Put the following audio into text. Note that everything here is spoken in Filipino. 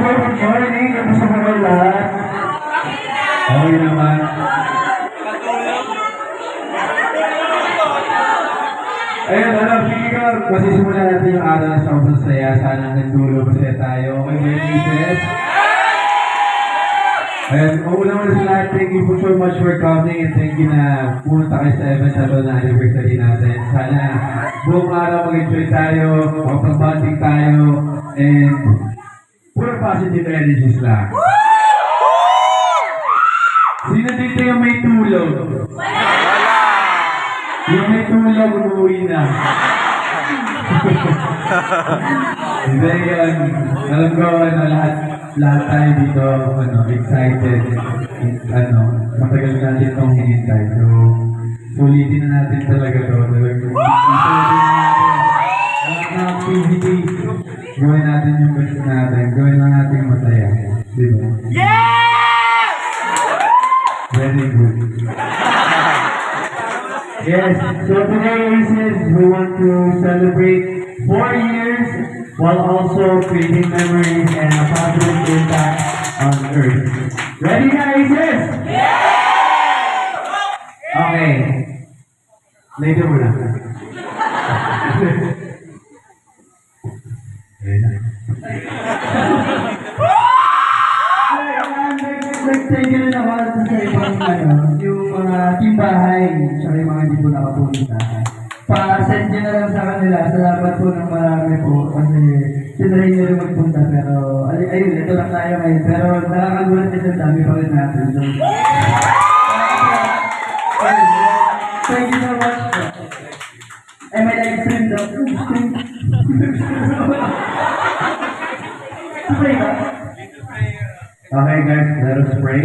good morning. Kamusta po kayo lahat? Okay naman. Ayun, sige ko, masisimulan natin yung araw sa sobrang saya. Sana nagdulo masaya tayo. Okay ba yung pieces? Ayun, una muna sa lahat, thank you so much for coming and thank you na pumunta kayo sa event na ito na anniversary natin. Sana buong araw mag-enjoy tayo, makapag-bonding tayo, and puro positive energies lang. Sino dito yung may tulog? Yung may tulog, umuwi na. Hindi yun. Alam ko, lahat tayo dito, excited. Matagal natin itong hinintay. So, sulitin na natin talaga ito. Lahat na activity, gawin natin yung best natin. Gawin lang natin yung masaya. Diba? Yes! Very good. Yes, so today we want to celebrate 4 years while also creating memories and a positive impact on Earth. Ready guys? Yes? Yes! Okay. Later muna. Nag-take na ako sa ibang yung mga timbahay, tsaka yung mga hindi po nakapunta. Pa-send nyo na lang sa kanila. Salamat po ng marami po kasi sinahin nyo rin magpunta. Pero ayun, ito lang tayo ngayon. Pero nakakagulat din ang dami pa rin natin. So, thank you so much po. Ay, may live stream daw. Spray ba? Okay guys, let us pray.